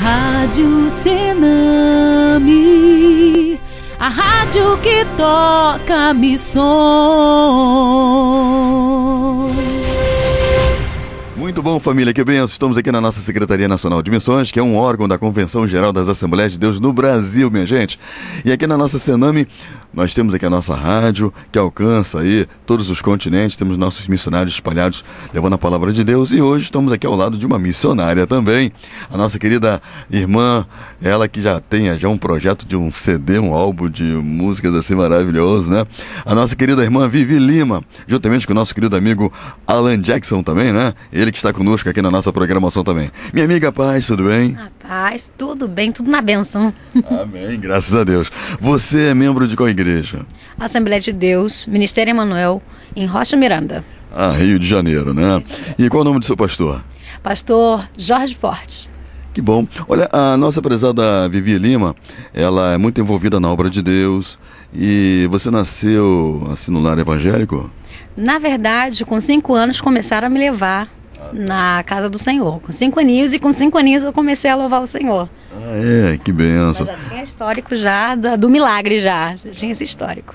Rádio Senami, a rádio que toca missões. Muito bom, família, que benção. Estamos aqui na nossa Secretaria Nacional de Missões, que é um órgão da Convenção Geral das Assembleias de Deus no Brasil, minha gente. E aqui na nossa Senami, nós temos aqui a nossa rádio, que alcança aí todos os continentes. Temos nossos missionários espalhados, levando a palavra de Deus. E hoje estamos aqui ao lado de uma missionária também, a nossa querida irmã, ela que já tem um projeto de um CD, um álbum de músicas assim maravilhoso, né? A nossa querida irmã Vivi Lima, juntamente com o nosso querido amigo Alan Jackson também, né? Ele que está conosco aqui na nossa programação também. Minha amiga Paz, tudo bem? Paz, tudo bem, tudo na bênção. Amém, graças a Deus. Você é membro de qual igreja? Assembleia de Deus, Ministério Emanuel, em Rocha Miranda. Ah, Rio de Janeiro, né? E qual é o nome do seu pastor? Pastor Jorge Forte. Que bom. Olha, a nossa prezada Vivi Lima, ela é muito envolvida na obra de Deus. E você nasceu assim no lar evangélico? Na verdade, com 5 anos começaram a me levar na casa do Senhor. Com 5 aninhos, e com 5 aninhos eu comecei a louvar o Senhor. Ah, é? Que benção. Mas já tinha histórico já do milagre já tinha esse histórico.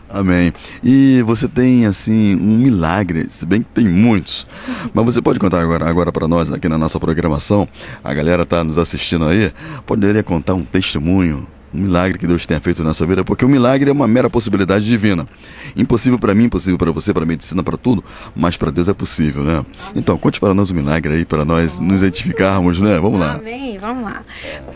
Amém. E você tem, assim, um milagre, se bem que tem muitos, mas você pode contar agora para nós, aqui na nossa programação, a galera está nos assistindo aí, poderia contar um testemunho, um milagre que Deus tenha feito na sua vida, porque o milagre é uma mera possibilidade divina. Impossível para mim, impossível para você, para a medicina, para tudo, mas para Deus é possível, né? Então, conte para nós o milagre aí, para nós nos edificarmos, né? Vamos lá. Amém, vamos lá.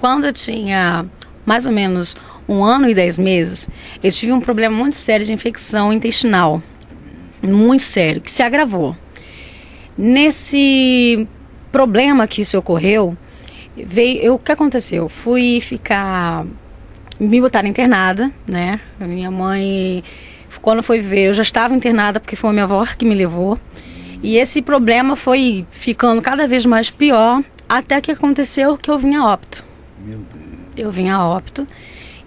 Quando eu tinha mais ou menos 1 ano e 10 meses, eu tive um problema muito sério de infecção intestinal. Muito sério, que se agravou. Nesse problema que isso ocorreu, o que aconteceu? Fui ficar... Me botaram internada, né? A minha mãe, quando foi ver, eu já estava internada porque foi a minha avó que me levou. E esse problema foi ficando cada vez mais pior, até que aconteceu que eu vim a óbito. Meu Deus. Eu vim a óbito.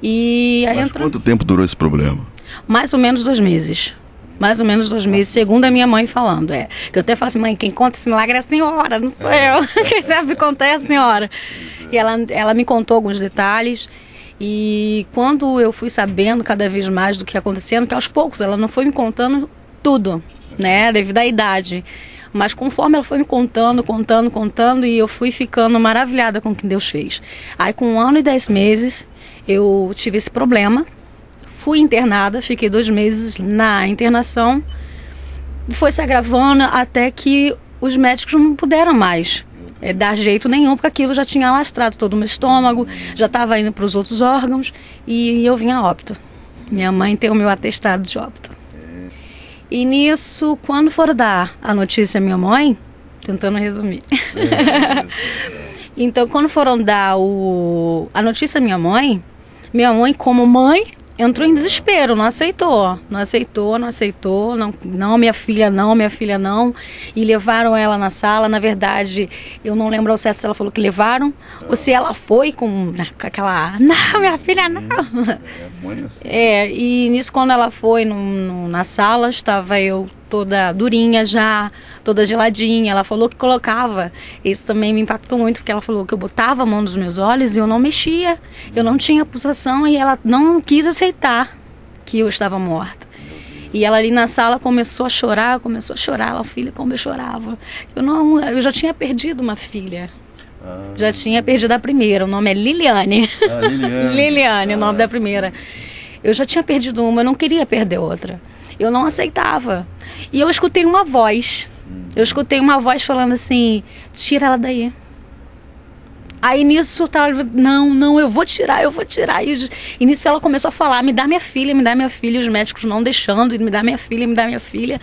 E aí Mas quanto tempo durou esse problema? Mais ou menos 2 meses. Mais ou menos 2 meses, segundo a minha mãe falando. Que eu até falo assim, mãe, quem conta esse milagre é a senhora, não sou eu. Quem sabe contar é a senhora. E ela me contou alguns detalhes. E quando eu fui sabendo cada vez mais do que ia acontecendo, que aos poucos ela não foi me contando tudo, né, devido à idade. Mas conforme ela foi me contando, e eu fui ficando maravilhada com o que Deus fez. Aí com 1 ano e 10 meses, eu tive esse problema, fui internada, fiquei 2 meses na internação, foi se agravando até que os médicos não puderam mais dar jeito nenhum, porque aquilo já tinha alastrado todo o meu estômago, já estava indo para os outros órgãos, e eu vim a óbito. Minha mãe tem o meu atestado de óbito. E nisso, quando foram dar a notícia à minha mãe, tentando resumir, então quando foram dar a notícia à minha mãe como mãe, entrou em desespero, não aceitou, não, minha filha não, e levaram ela na sala. Na verdade, eu não lembro ao certo se ela falou que levaram, ou se ela foi com aquela, não, minha filha não. E nisso, quando ela foi na sala, estava eu toda durinha já, toda geladinha. Ela falou que colocava, isso também me impactou muito, porque ela falou que eu botava a mão nos meus olhos e eu não mexia, eu não tinha pulsação, e ela não quis aceitar que eu estava morta. E ela ali na sala começou a chorar, ela, filha, como eu chorava. Eu já tinha perdido uma filha. Já tinha perdido a primeira, o nome é Liliane. Liliane, o nome da primeira. Eu já tinha perdido uma, eu não queria perder outra. Eu não aceitava. E eu escutei uma voz. Falando assim, tira ela daí. Aí nisso eu tava, não, eu vou tirar. E nisso ela começou a falar, me dá minha filha. E os médicos não deixando, me dá minha filha.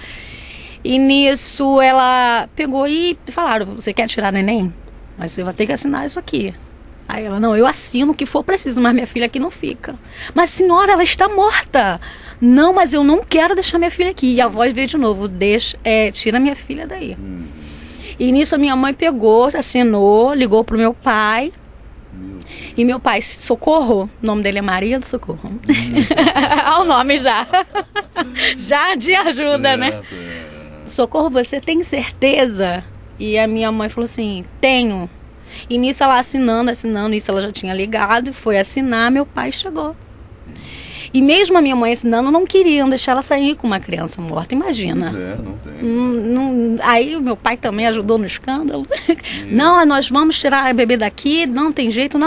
E nisso ela pegou e falaram, você quer tirar neném? Mas você vai ter que assinar isso aqui. Aí ela, não, eu assino o que for preciso, mas minha filha aqui não fica. Mas senhora, ela está morta. Não, mas eu não quero deixar minha filha aqui. E a voz veio de novo, tira minha filha daí. E nisso a minha mãe pegou, assinou, ligou pro meu pai. E meu pai, Socorro, o nome dele é Maria do Socorro. Olha o nome já. Já de ajuda, né? Socorro, você tem certeza? E a minha mãe falou assim, tenho. E nisso ela assinando, isso ela já tinha ligado, foi assinar, meu pai chegou. E mesmo a minha mãe assinando, não queriam deixar ela sair com uma criança morta, imagina. Pois é, não tem. Aí o meu pai também ajudou no escândalo. Não, nós vamos tirar a bebê daqui, não tem jeito,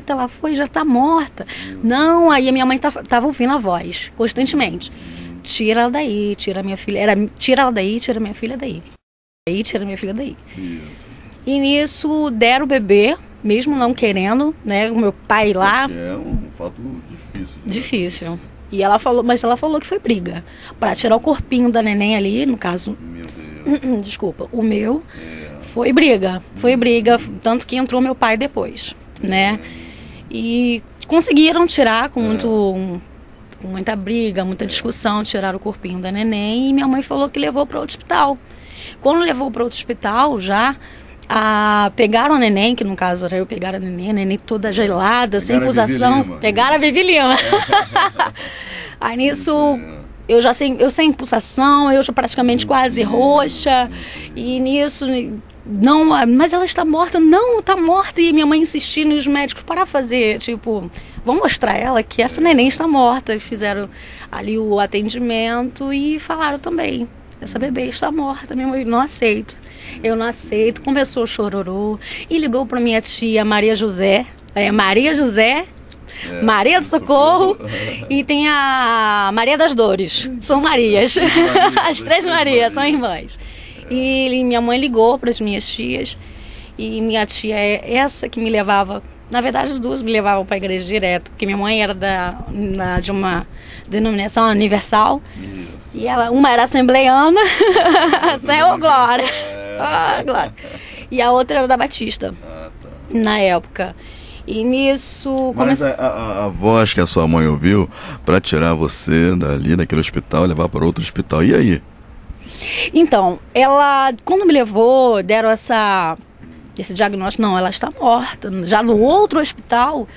ela foi, já tá morta. Não, aí a minha mãe tava ouvindo a voz, constantemente. Tira ela daí, tira minha filha. Tira ela daí, tira minha filha daí. Aí, tira minha filha daí. Isso. E nisso deram o bebê, mesmo não querendo, né? O meu pai lá. É um fato difícil. Né? Difícil. E ela falou, mas ela falou que foi briga. Pra tirar o corpinho da neném ali, no caso. Meu Deus. Desculpa, o meu. Foi briga. Foi briga, tanto que entrou meu pai depois, né? E conseguiram tirar com muita briga, muita discussão, tirar o corpinho da neném. E minha mãe falou que levou para outro hospital. Quando levou para outro hospital, já pegaram a neném, que no caso era eu pegar a neném toda gelada, sem pulsação. Pegaram a Vivi Lima. Aí nisso, eu sem pulsação, eu já praticamente quase roxa. E nisso, não, mas ela está morta. Não, está morta. E minha mãe insistindo, e os médicos para fazer, tipo, vamos mostrar ela que essa neném está morta. E fizeram ali o atendimento e falaram também. Essa bebê está morta, minha mãe, não aceito. Eu não aceito. Começou o chororô e ligou para minha tia Maria José. Maria do Socorro e tem a Maria das Dores. São Marias. As três Marias são irmãs. E minha mãe ligou para as minhas tias. E minha tia é essa que me levava. Na verdade, as duas me levavam para a igreja direto, porque minha mãe era de uma denominação universal. E uma era assembleiana, Senhor Glória. Glória. E a outra era da Batista, na época. E nisso... Mas a voz que a sua mãe ouviu para tirar você dali, daquele hospital, levar para outro hospital, e aí? Então, ela, quando me levou, deram esse diagnóstico, não, ela está morta. Já no outro hospital,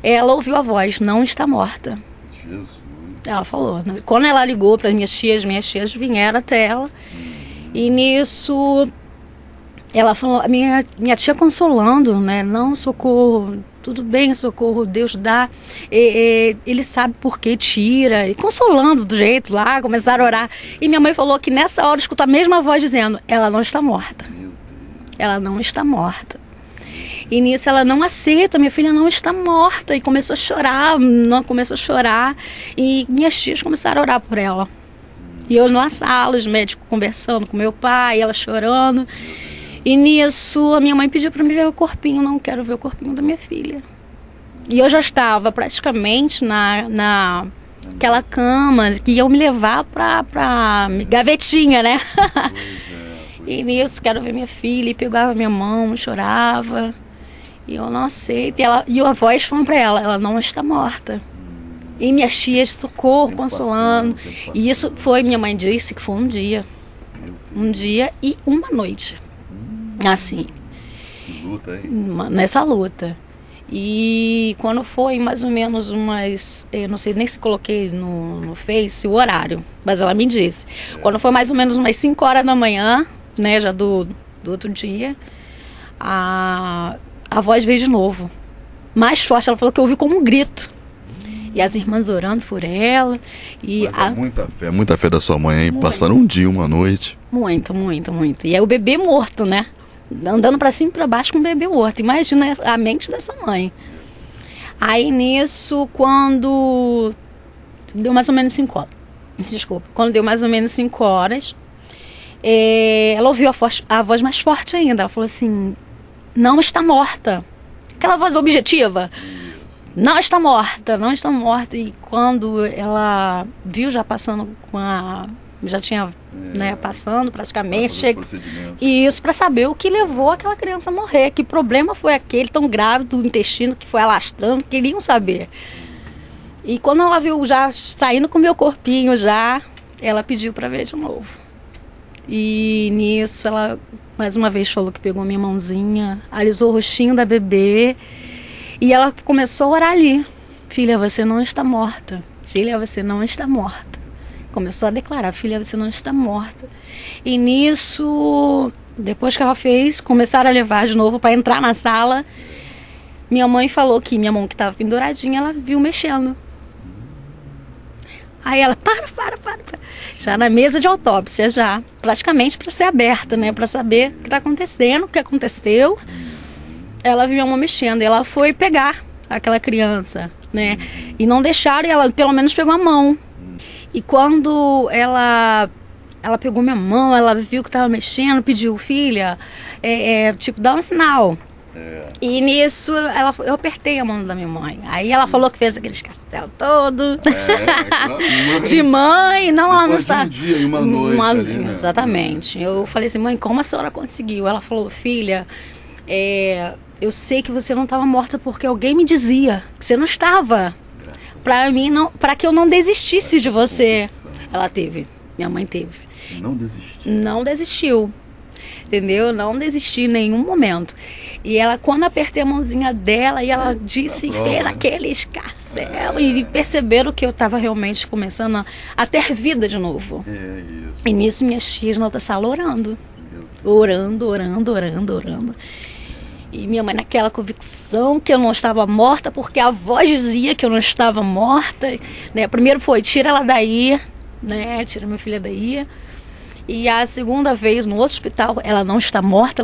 ela ouviu a voz, não está morta. Jesus. Ela falou. Quando ela ligou para minhas tias vieram até ela. E nisso, ela falou, minha tia consolando, né? Não, Socorro, tudo bem, Socorro, Deus dá. Ele sabe por que tira. E consolando do jeito lá, começaram a orar. E minha mãe falou que nessa hora escuta a mesma voz dizendo, ela não está morta. Ela não está morta. E nisso ela não aceita, minha filha não está morta. E começou a chorar. E minhas tias começaram a orar por ela. E eu na sala, os médicos conversando com meu pai, ela chorando. E nisso a minha mãe pediu para me ver o corpinho. Não quero ver o corpinho da minha filha. E eu já estava praticamente naquela cama que iam me levar para gavetinha, né? E nisso, quero ver minha filha. E pegava minha mão, chorava. E eu não aceito. E a voz falando para ela não está morta. E minhas tias, Socorro, consolando. E isso foi, minha mãe disse que foi um dia. Um dia e uma noite. Assim. Que luta, hein? Nessa luta. E quando foi mais ou menos eu não sei nem se coloquei no Face o horário, mas ela me disse. Quando foi mais ou menos umas 5 horas da manhã, né, já do outro dia, a voz veio de novo, mais forte. Ela falou que eu ouvi como um grito. E as irmãs orando por ela. E muita fé da sua mãe, hein? Passaram um dia, uma noite. Muito. E é o bebê morto, né? Andando para cima e para baixo com o bebê morto. Imagina a mente dessa mãe. Aí nisso, quando deu mais ou menos 5 horas. Desculpa. Quando deu mais ou menos 5 horas, ela ouviu a voz mais forte ainda. Ela falou assim, não está morta. Aquela voz objetiva. Não está morta. E quando ela viu já passando já tinha, né, passando praticamente. E isso para saber o que levou aquela criança a morrer. Que problema foi aquele tão grave do intestino que foi alastrando. Queriam saber. E quando ela viu já saindo com o meu corpinho ela pediu para ver de novo. E nisso ela mais uma vez falou que pegou minha mãozinha, alisou o rostinho da bebê. E ela começou a orar ali. Filha, você não está morta. Filha, você não está morta. Começou a declarar, filha, você não está morta. E nisso, Depois que ela fez, começaram a levar de novo para entrar na sala. Minha mãe falou que minha mão que estava penduradinha, ela viu mexendo. Aí ela, para. Já na mesa de autópsia, já. Praticamente para ser aberta, né? Para saber o que está acontecendo, o que aconteceu. Ela viu minha mão mexendo e ela foi pegar aquela criança, né? E não deixaram, e ela pelo menos pegou a mão. E quando ela pegou minha mão, ela viu que estava mexendo, pediu, filha, tipo, dá um sinal. E nisso, eu apertei a mão da minha mãe. Aí ela falou que fez aqueles castelos todo. De mãe, não, ela não está. Um dia e uma noite. Ali, né? Exatamente. Eu falei assim, mãe, como a senhora conseguiu? Ela falou, filha, eu sei que você não estava morta porque alguém me dizia que você não estava. Para que eu não desistisse de você. Ela teve, minha mãe teve. Não desistiu. Não desistiu. Entendeu? Não desisti em nenhum momento. E ela, quando apertei a mãozinha dela, e ela disse, fez aquele escarcel, e perceberam que eu estava realmente começando a ter vida de novo. E nisso minhas tias na outra sala orando. Orando. E minha mãe naquela convicção que eu não estava morta, porque a voz dizia que eu não estava morta. Né? Primeiro foi, tira ela daí, né? Tira minha filha daí. E a segunda vez, no outro hospital, ela não está morta.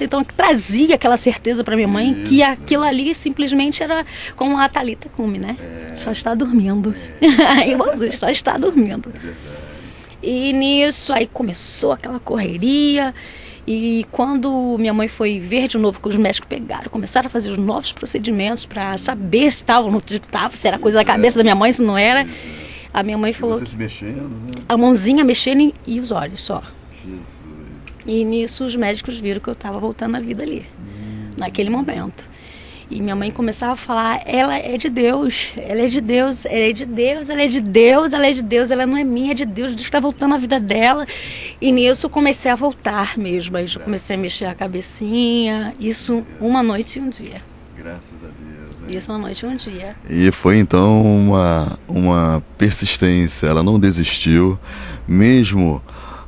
Então trazia aquela certeza para minha mãe que aquilo ali simplesmente era como a Thalita Cume, né? Só está dormindo. Igualzinho, só está dormindo. E nisso, aí começou aquela correria. E quando minha mãe foi ver de novo, que os médicos pegaram, começaram a fazer os novos procedimentos para saber se estava ou não estava, se era coisa da cabeça da minha mãe, se não era. A minha mãe falou você se mexendo, né? A mãozinha mexendo e os olhos só. Jesus. E nisso os médicos viram que eu estava voltando à vida ali, naquele momento. E minha mãe começava a falar, ela é de Deus, ela é de Deus, ela é de Deus, ela é de Deus, ela é de Deus, ela não é minha, é de Deus, Deus está voltando à vida dela. E nisso eu comecei a voltar mesmo, aí eu comecei a mexer a cabecinha, isso uma noite e um dia. Graças a Deus. Isso uma noite e um dia. E foi então uma persistência, ela não desistiu, mesmo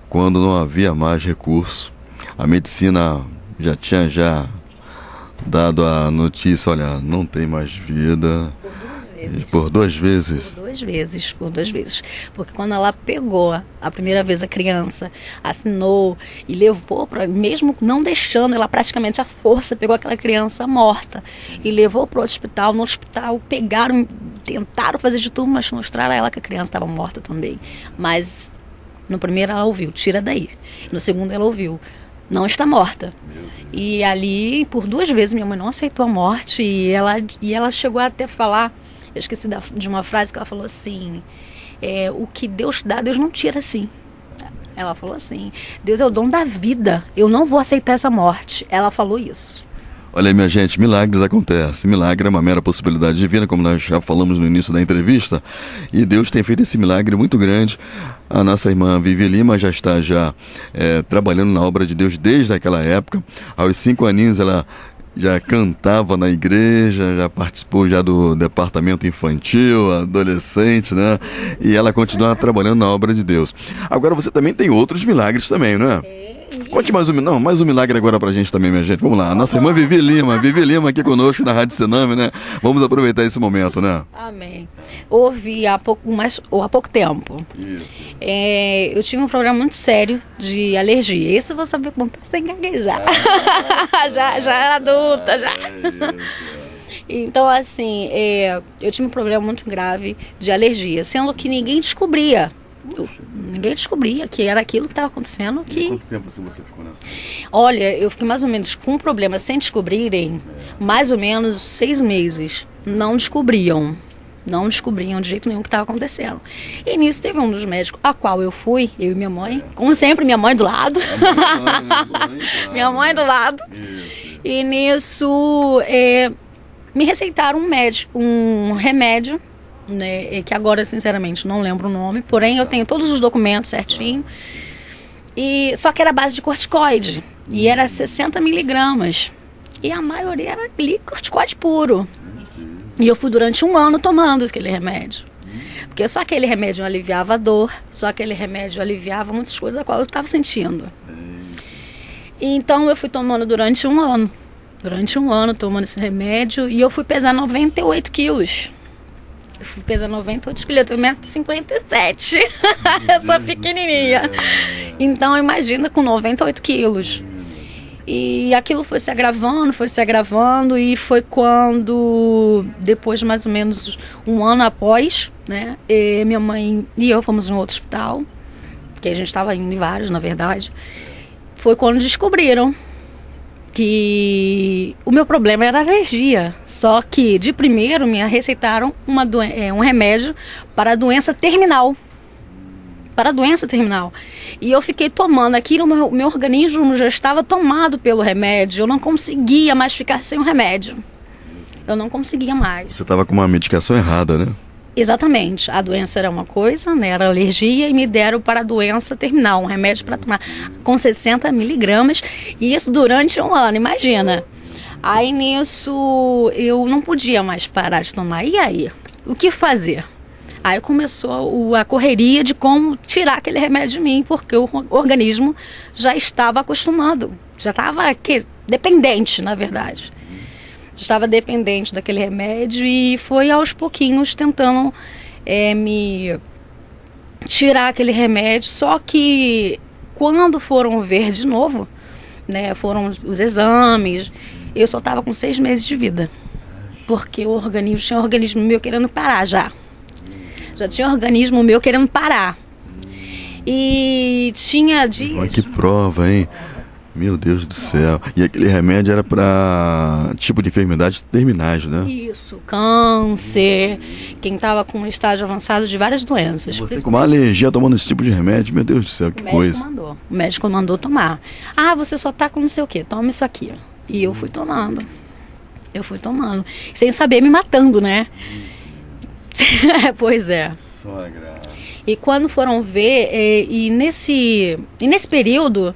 quando não havia mais recurso. A medicina já tinha dado a notícia, olha, não tem mais vida. Por duas vezes. Por duas vezes. Porque quando ela pegou a primeira vez a criança, assinou e levou para, mesmo não deixando, ela praticamente à força pegou aquela criança morta e levou para o hospital. No hospital pegaram, tentaram fazer de tudo, mas mostraram a ela que a criança estava morta também. Mas no primeiro ela ouviu, tira daí. No segundo ela ouviu, não está morta. E ali, por duas vezes, minha mãe não aceitou a morte e ela chegou até a falar. Eu esqueci de uma frase que ela falou assim, o que Deus dá, Deus não tira assim. Ela falou assim, Deus é o dono da vida, eu não vou aceitar essa morte. Ela falou isso. Olha aí, minha gente, milagres acontecem. Milagre é uma mera possibilidade divina, como nós já falamos no início da entrevista. E Deus tem feito esse milagre muito grande. A nossa irmã Vivi Lima já está trabalhando na obra de Deus desde aquela época. Aos 5 aninhos ela já cantava na igreja, já participou já do departamento infantil, adolescente, né? E ela continua trabalhando na obra de Deus. Agora você também tem outros milagres também, não é? Conte mais um milagre agora pra gente também, minha gente. Vamos lá, a nossa irmã Vivi Lima aqui conosco na Rádio Sename, né? Vamos aproveitar esse momento, né? Amém. Ouvi há pouco tempo. Isso. Eu tinha um problema muito sério de alergia. Esse eu vou saber contar sem gaguejar. Já era adulta, já. Então, assim, eu tinha um problema muito grave de alergia, sendo que ninguém descobria. Ninguém descobria que era aquilo que estava acontecendo. E quanto tempo assim você ficou nessa? Olha, eu fiquei mais ou menos com um problema sem descobrirem, mais ou menos 6 meses. Não descobriam de jeito nenhum o que estava acontecendo. E nisso teve um dos médicos, a qual eu fui, eu e minha mãe, como sempre, minha mãe do lado. Minha mãe do lado. Isso. E nisso me receitaram um remédio, né, que agora sinceramente não lembro o nome, porém eu tenho todos os documentos certinho, só que era a base de corticoide e era 60 miligramas e a maioria era corticoide puro, e eu fui durante 1 ano tomando aquele remédio, porque só aquele remédio aliviava a dor, só aquele remédio aliviava muitas coisas a qual eu estava sentindo. Então eu fui tomando durante um ano. Durante um ano tomando esse remédio. E eu fui pesar 98 quilos. Eu fui pesar 98 quilos. Eu tenho 1,57 m. Eu sou pequenininha. Então imagina com 98 quilos. E aquilo foi se agravando. E foi quando, depois de mais ou menos um ano após, né, minha mãe e eu fomos em outro hospital, que a gente estava indo em vários, na verdade. Foi quando descobriram que o meu problema era alergia. Só que, de primeiro, me receitaram um remédio para a doença terminal. Para a doença terminal. E eu fiquei tomando aquilo, meu organismo já estava tomado pelo remédio. Eu não conseguia mais ficar sem o remédio. Eu não conseguia mais. Você estava com uma medicação errada, né? Exatamente. A doença era uma coisa, né? Era alergia, e me deram para a doença terminal, um remédio para tomar com 60 miligramas, e isso durante um ano, imagina. Aí nisso eu não podia mais parar de tomar. E aí? O que fazer? Aí começou a correria de como tirar aquele remédio de mim, porque o organismo já estava acostumado, já estava dependente, na verdade. Estava dependente daquele remédio, e foi aos pouquinhos tentando me tirar aquele remédio. Só que quando foram ver de novo, né, foram os exames, eu só estava com 6 meses de vida. Porque tinha um organismo meu querendo parar já. Já tinha um organismo meu querendo parar. E tinha dias... Olha que prova, hein? Meu Deus do céu. E aquele remédio era para tipo de enfermidades terminais, né? Isso, câncer, quem estava com um estágio avançado de várias doenças. Você com uma alergia tomando esse tipo de remédio, meu Deus do céu, que coisa. O médico mandou tomar. Ah, você só tá com não sei o quê, toma isso aqui. E eu fui tomando. Sem saber, me matando, né? Pois é. Só a graça. E quando foram ver, e nesse período,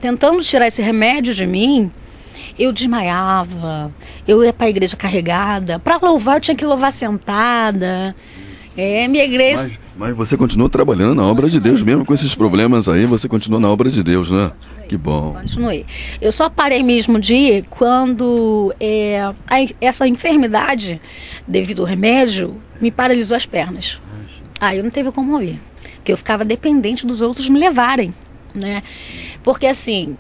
tentando tirar esse remédio de mim, eu desmaiava, eu ia para a igreja carregada. Para louvar, eu tinha que louvar sentada. Minha igreja... Mas você continuou trabalhando na obra de Deus, mesmo com esses problemas aí, você continuou na obra de Deus, né? Que bom. Continuei. Eu só parei mesmo de ir quando essa enfermidade, devido ao remédio, me paralisou as pernas. Aí eu não teve como ir, porque eu ficava dependente dos outros me levarem, né? Porque assim,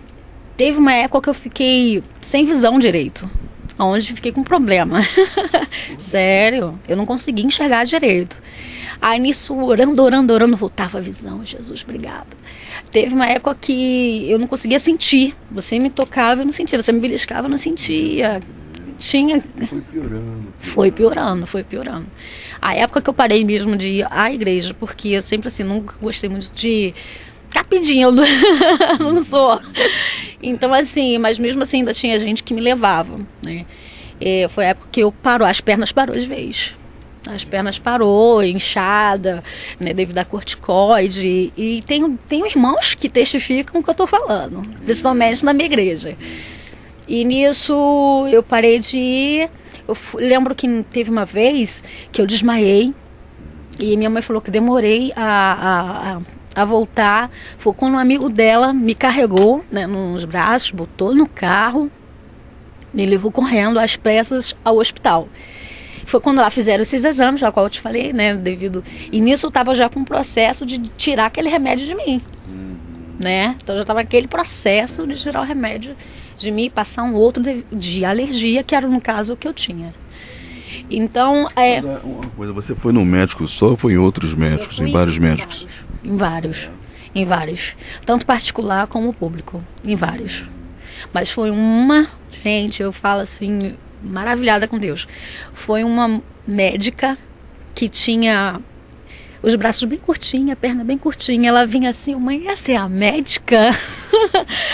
teve uma época que eu fiquei sem visão direito, onde fiquei com problema. Sério, eu não conseguia enxergar direito. Aí nisso, orando, voltava a visão. Jesus, obrigada. Teve uma época que eu não conseguia sentir. Você me tocava, eu não sentia. Você me beliscava, eu não sentia. Foi piorando. A época que eu parei mesmo de ir à igreja, porque eu sempre assim, nunca gostei muito de ficar pedindo. Não sou. Então assim, mas mesmo assim ainda tinha gente que me levava, né? Foi a época que as pernas parou de vez. As pernas parou, inchada, né, devido a corticoide. E tenho irmãos que testificam o que eu estou falando, principalmente na minha igreja. E nisso eu parei de ir. Eu lembro que teve uma vez que eu desmaiei. E minha mãe falou que demorei a voltar. Foi quando um amigo dela me carregou, né, nos braços, botou no carro, me levou correndo às pressas ao hospital. Foi quando lá fizeram esses exames, a qual eu te falei, né, E nisso eu estava já com um processo de tirar aquele remédio de mim, né? Então já estava naquele processo de tirar o remédio de mim e passar um outro de alergia, que era no caso o que eu tinha. Então, Uma coisa, você foi num médico só ou foi em outros médicos, em vários médicos? Em vários. Tanto particular como público, em vários. Mas foi gente, eu falo assim, maravilhada com Deus. Foi uma médica que tinha os braços bem curtinhos, a perna bem curtinha. Ela vinha assim, mãe, essa é a médica?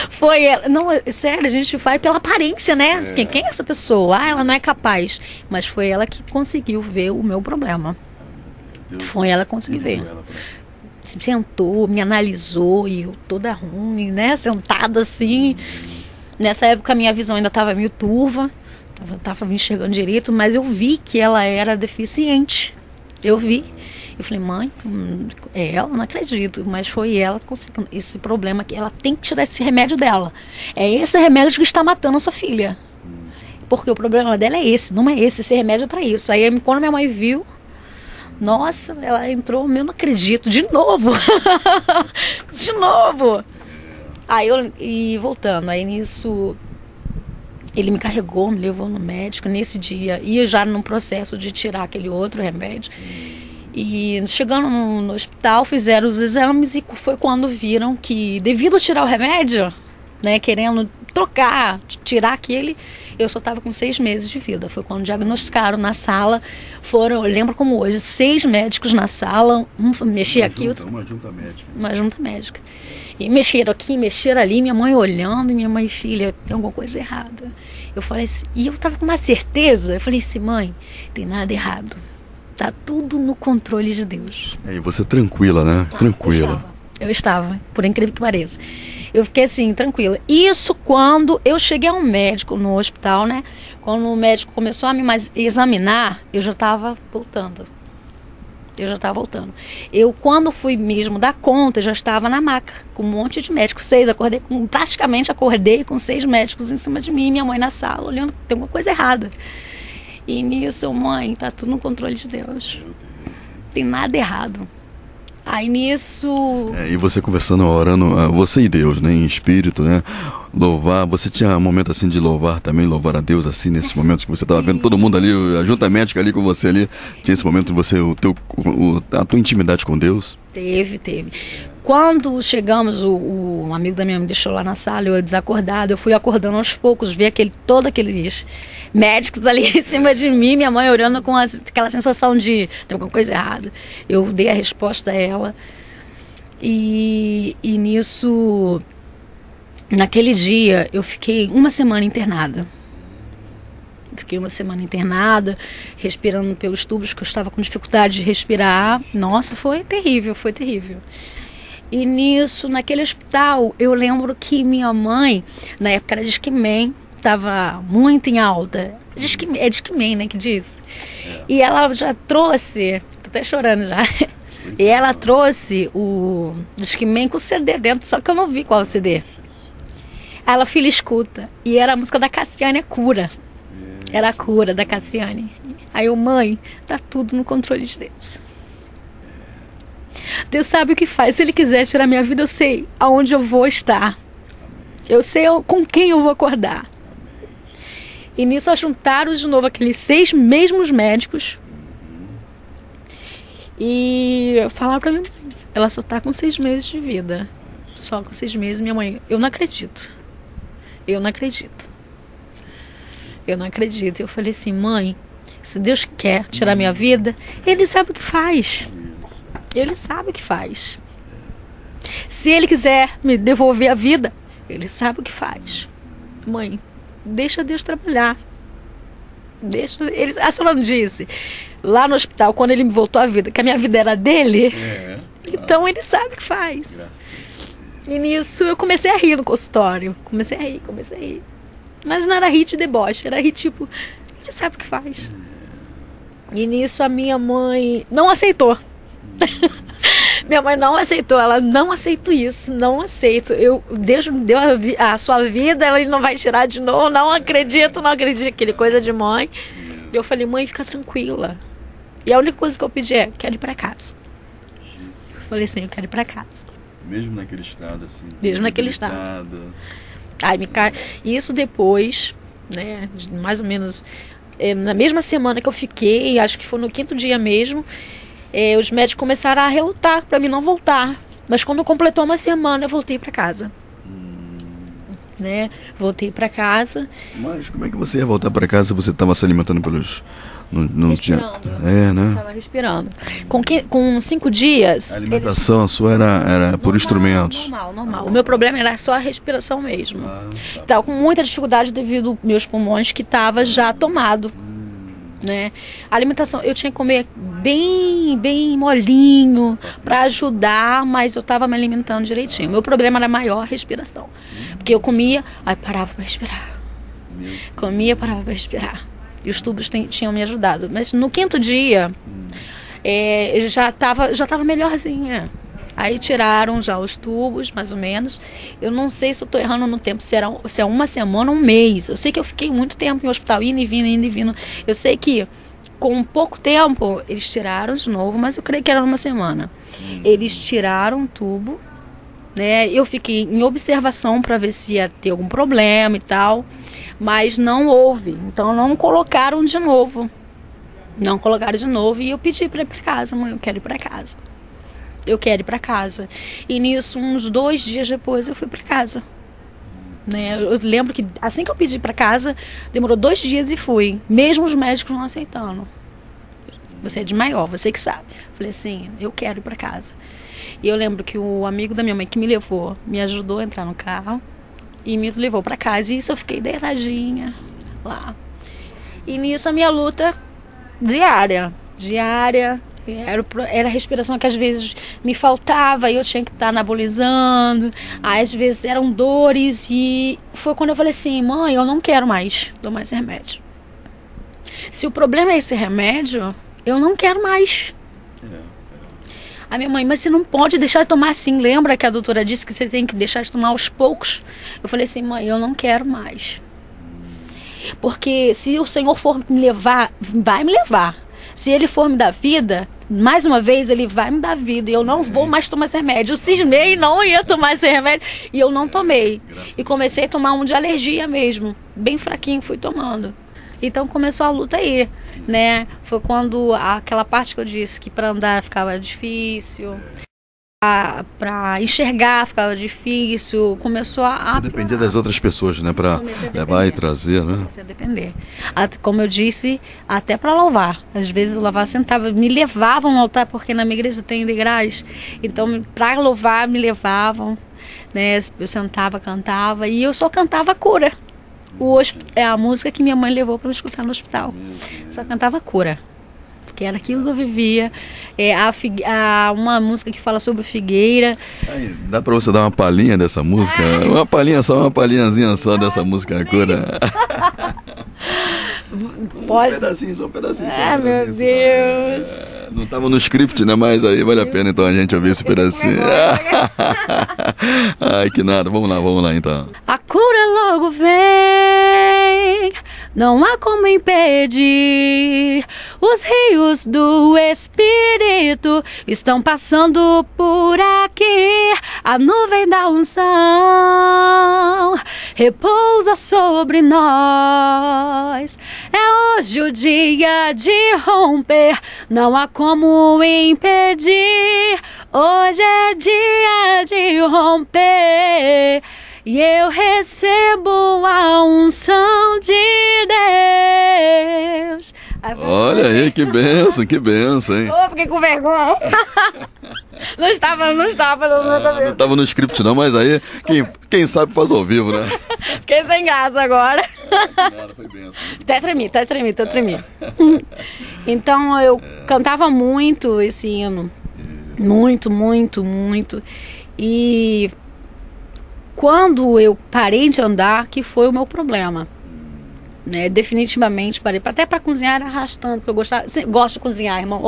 Foi ela. Não, sério, a gente vai pela aparência, né? Quem é essa pessoa? Ela não é capaz. Mas foi ela que conseguiu ver o meu problema. Foi ela que conseguiu ver. Sentou, me analisou e eu toda ruim, né? Sentada assim. Nessa época a minha visão ainda estava meio turva. Estava me enxergando direito, mas eu vi que ela era deficiente. Eu vi. Eu falei, mãe, é ela? Não acredito. Mas foi ela conseguindo esse problema que ela tem que tirar esse remédio dela. É esse remédio que está matando a sua filha. Porque o problema dela é esse, não é esse remédio é para isso. Aí quando minha mãe viu, nossa, ela entrou, eu não acredito, de novo. De novo. Aí e voltando, aí nisso, ele me carregou, me levou no médico nesse dia. Ia já num processo de tirar aquele outro remédio. E chegando no hospital, fizeram os exames e foi quando viram que, devido a tirar o remédio, né, querendo trocar, tirar aquele, eu só estava com 6 meses de vida. Foi quando diagnosticaram na sala. Foram, eu lembro como hoje, 6 médicos na sala, um mexia aqui, outro... Uma junta médica. Uma junta médica. E mexeram aqui, mexeram ali, minha mãe olhando, e minha mãe, filha, tem alguma coisa errada. Eu falei assim, e eu tava com uma certeza, eu falei assim, mãe, tem nada errado. Tá tudo no controle de Deus. E você tranquila, né? Tranquila. Eu estava, por incrível que pareça. Eu fiquei assim, tranquila. Isso quando eu cheguei a um médico no hospital, né? Quando o médico começou a me examinar, eu já estava voltando. Eu, quando fui mesmo dar conta, eu já estava na maca, com um monte de médicos. Praticamente acordei com 6 médicos em cima de mim, minha mãe na sala, olhando, tem alguma coisa errada. E nisso, mãe, tá tudo no controle de Deus. Não tem nada errado. Aí nisso... E você conversando, orando, você e Deus, né, em espírito, né, louvar, você tinha um momento assim de louvar também, louvar a Deus assim, nesses momentos que você estava vendo todo mundo ali, a junta médica ali com você ali, tinha esse momento de você, a tua intimidade com Deus? Teve. Quando chegamos, o amigo da minha mãe me deixou lá na sala, eu desacordado, eu fui acordando aos poucos, vi todos aqueles médicos ali em cima de mim, minha mãe orando com aquela sensação de tem alguma coisa errada. Eu dei a resposta a ela e nisso, naquele dia, eu fiquei uma semana internada. Respirando pelos tubos, que eu estava com dificuldade de respirar. Nossa, foi terrível. E nisso, naquele hospital, eu lembro que minha mãe, na época era Discman, estava muito em alta. É Discman, né, que diz? E ela já trouxe, tô até chorando já, e ela trouxe o Discman com o CD dentro, só que eu não vi qual o CD. Ela, filha, escuta. E era a música da Cassiane, Cura. Era a Cura da Cassiane. Aí eu, mãe, tá tudo no controle de Deus. Deus sabe o que faz. Se Ele quiser tirar minha vida, eu sei aonde eu vou estar. Eu sei com quem eu vou acordar. E nisso juntaram de novo aqueles 6 mesmos médicos. E falaram pra minha mãe, ela só tá com 6 meses de vida. Só com 6 meses, minha mãe, eu não acredito. Eu não acredito. Eu falei assim, mãe, se Deus quer tirar minha vida, Ele sabe o que faz. Se Ele quiser me devolver a vida, Ele sabe o que faz. Mãe, deixa Deus trabalhar. A senhora não disse lá no hospital, quando Ele me voltou à vida, que a minha vida era dele? Então Ele sabe o que faz. E nisso eu comecei a rir no consultório. Comecei a rir. Mas não era rir de deboche, era rir tipo, Ele sabe o que faz. E nisso a minha mãe não aceitou. Minha mãe não aceitou, ela não aceitou isso, não aceito. Deus me deu a sua vida, Ele não vai tirar de novo, não acredito, aquele coisa de mãe. E eu falei, mãe, fica tranquila. E a única coisa que eu pedi é, quero ir pra casa. Eu falei assim, eu quero ir pra casa. Mesmo naquele estado, assim? Mesmo naquele estado. Aí isso depois, né, mais ou menos, na mesma semana que eu fiquei, acho que foi no 5º dia mesmo, os médicos começaram a relutar para mim não voltar. Mas quando completou uma semana, eu voltei para casa. Né? Voltei para casa. Mas como é que você ia voltar para casa se você estava se alimentando pelos... Não respirando. Tinha... né? Estava respirando. Com 5 dias... A alimentação a sua era por instrumentos. Normal. O meu problema era só a respiração mesmo. Estava com muita dificuldade devido aos meus pulmões que estava já tomado. Né? A alimentação, eu tinha que comer bem molinho para ajudar, mas eu estava me alimentando direitinho. Meu problema era maior a respiração, porque eu comia, aí parava para respirar, parava para respirar, e os tubos tinham me ajudado. Mas no 5º dia já tava melhorzinha. Aí tiraram já os tubos, mais ou menos. Eu não sei se eu tô errando no tempo, se é uma semana ou um mês. Eu sei que eu fiquei muito tempo em hospital, indo e vindo, indo e vindo. Eu sei que com pouco tempo eles tiraram de novo, mas eu creio que era uma semana. Eles tiraram o tubo, né? Eu fiquei em observação para ver se ia ter algum problema e tal, mas não houve. Então não colocaram de novo. Não colocaram de novo e eu pedi para ir para casa, mãe, eu quero ir para casa. Eu quero ir para casa. E nisso, uns 2 dias depois, eu fui para casa. Né? Eu lembro que assim que eu pedi para casa, demorou 2 dias e fui. Mesmo os médicos não aceitando. Você é de maior, você que sabe. Falei assim, eu quero ir para casa. E eu lembro que o amigo da minha mãe que me levou, me ajudou a entrar no carro e me levou para casa. E isso eu fiquei deitadinha lá. E nisso a minha luta diária. Era a respiração que às vezes me faltava e eu tinha que estar anabolizando. Aí, às vezes eram dores e foi quando eu falei assim, mãe, eu não quero mais tomar esse remédio. Se o problema é esse remédio, eu não quero mais. A minha mãe, mas você não pode deixar de tomar assim. Lembra que a doutora disse que você tem que deixar de tomar aos poucos? Eu falei assim, mãe, eu não quero mais. Porque se o Senhor for me levar, vai me levar. Se Ele for me dar vida, mais uma vez Ele vai me dar vida. E eu não vou mais tomar esse remédio. Eu cismei, não ia tomar esse remédio. E eu não tomei. E comecei a tomar um de alergia mesmo. Bem fraquinho, fui tomando. Então começou a luta aí, né? Foi quando aquela parte que eu disse que para andar ficava difícil. Para enxergar ficava difícil, começou a... Você dependia das outras pessoas, né? Para levar e trazer, né? Comecei a depender. Como eu disse, até para louvar. Às vezes eu louvava, sentava, me levavam ao altar, porque na minha igreja tem degraus. Então, para louvar, me levavam, né? Eu sentava, cantava, e eu só cantava cura. É a música que minha mãe levou para me escutar no hospital. Só cantava cura. Que era aquilo que eu vivia, uma música que fala sobre figueira. Aí, dá pra você dar uma palhinha dessa música? Uma palhinhazinha só dessa música, cura. Pode. Só um pedacinho. Meu Deus. Não tava no script, né? Mas aí vale a pena então a gente ouvir esse pedacinho. Ai, que nada. Vamos lá então. A cura logo vem, não há como impedir. Os rios do Espírito estão passando por aqui. A nuvem da unção repousa sobre nós. É hoje o dia de romper, não há como impedir. Hoje é dia de romper e eu recebo a unção de Deus. Olha aí, que benção, hein? Fiquei com vergonha. Não estava no script não, mas aí quem sabe faz ao vivo, né? Fiquei sem graça agora. Nada, foi benção. Até tremi. Então eu cantava muito esse hino. Muito. E quando eu parei de andar, que foi o meu problema. Né, definitivamente parei, até para cozinhar arrastando, porque eu gosto de cozinhar, irmão.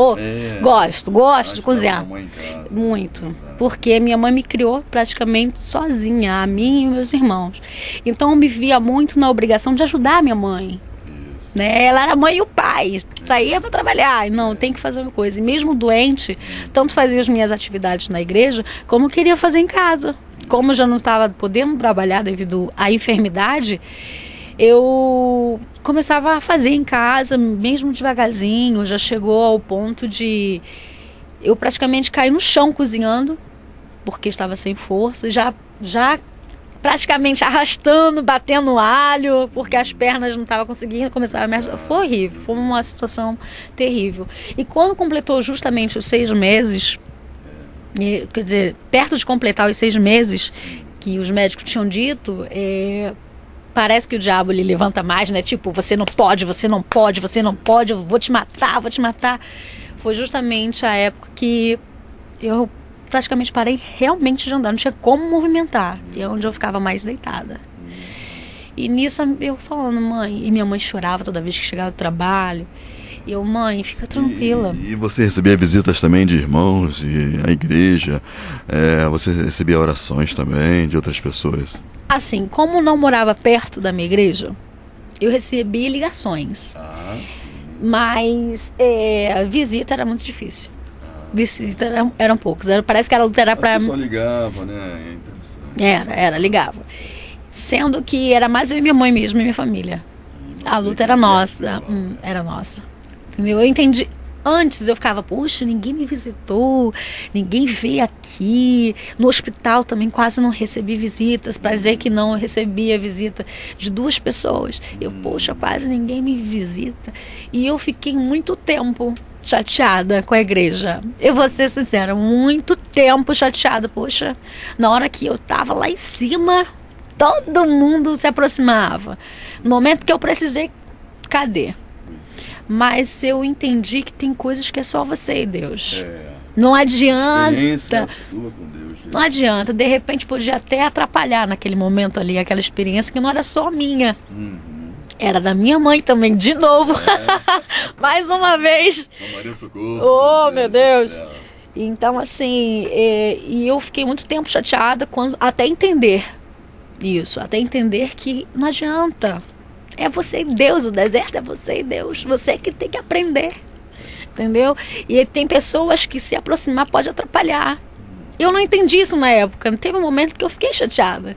Gosto de cozinhar muito, porque minha mãe me criou praticamente sozinha, a mim e meus irmãos. Então eu me via muito na obrigação de ajudar a minha mãe. Né? Ela era a mãe e o pai, saía para trabalhar, não, tem que fazer uma coisa. E mesmo doente, tanto fazia as minhas atividades na igreja, como queria fazer em casa. Como eu já não estava podendo trabalhar devido à enfermidade, eu começava a fazer em casa, mesmo devagarzinho. Já chegou ao ponto de eu praticamente cair no chão cozinhando, porque estava sem força, já praticamente arrastando, batendo alho, porque as pernas não estavam conseguindo, começava a me ajudar. Foi horrível, foi uma situação terrível. E quando completou justamente os 6 meses, quer dizer, perto de completar os 6 meses que os médicos tinham dito, parece que o diabo ele levanta mais, né? Tipo, você não pode, eu vou te matar. Foi justamente a época que eu praticamente parei realmente de andar, não tinha como movimentar. E é onde eu ficava mais deitada. E nisso eu falando, mãe, e minha mãe chorava toda vez que chegava do trabalho. E eu, mãe, fica tranquila. E você recebia visitas também de irmãos e a igreja? Você recebia orações também de outras pessoas? Assim, como não morava perto da minha igreja, eu recebia ligações. Mas visita era muito difícil. Visita eram poucos. Parece que a luta era pra... Só ligava, né? É interessante. Ligava. Sendo que era mais eu e minha mãe mesmo e minha família. A luta era nossa. Era nossa. Entendeu? Eu entendi. Antes eu ficava, poxa, ninguém me visitou, ninguém veio aqui. No hospital também quase não recebi visitas. Para dizer que não, eu recebia visita de 2 pessoas. Eu, poxa, quase ninguém me visita. E eu fiquei muito tempo chateada com a igreja. Eu vou ser sincera, muito tempo chateada. Poxa, na hora que eu tava lá em cima, todo mundo se aproximava. No momento que eu precisei, cadê? Mas eu entendi que tem coisas que é só você e Deus. Não adianta. Não adianta. De repente podia até atrapalhar naquele momento ali, aquela experiência que não era só minha. Era da minha mãe também, de novo. Mais uma vez. Maria Socorro. Oh, meu Deus. Então, assim, e eu fiquei muito tempo chateada até entender isso. Até entender que não adianta. É você e Deus, o deserto é você e Deus. Você que tem que aprender, entendeu? E tem pessoas que se aproximar pode atrapalhar. Eu não entendi isso na época. Teve um momento que eu fiquei chateada.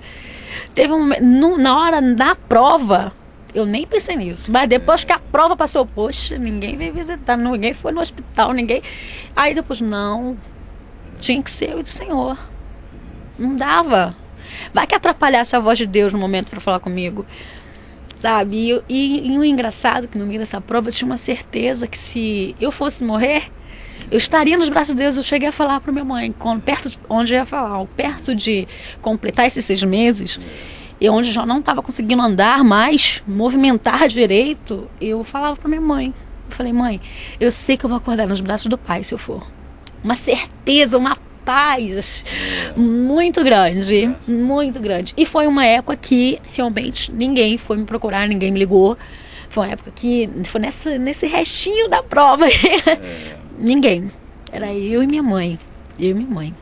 Teve um momento, na hora da prova, eu nem pensei nisso. Mas depois que a prova passou, poxa, ninguém veio visitar, ninguém foi no hospital, ninguém... Aí depois, não, tinha que ser eu e do Senhor. Não dava. Vai que atrapalhasse a voz de Deus no momento para falar comigo. Sabe? E o engraçado que no meio dessa prova eu tinha uma certeza que se eu fosse morrer, eu estaria nos braços de Deus. Eu cheguei a falar para minha mãe, onde eu ia falar, perto de completar esses 6 meses, e onde já não estava conseguindo andar mais, movimentar direito, eu falava para minha mãe. Eu falei, mãe, eu sei que eu vou acordar nos braços do Pai se eu for. Uma certeza, uma paz muito grande, muito grande. E foi uma época que realmente ninguém foi me procurar, ninguém me ligou. Foi uma época que foi nesse restinho da prova. Ninguém. Era eu e minha mãe. Eu e minha mãe.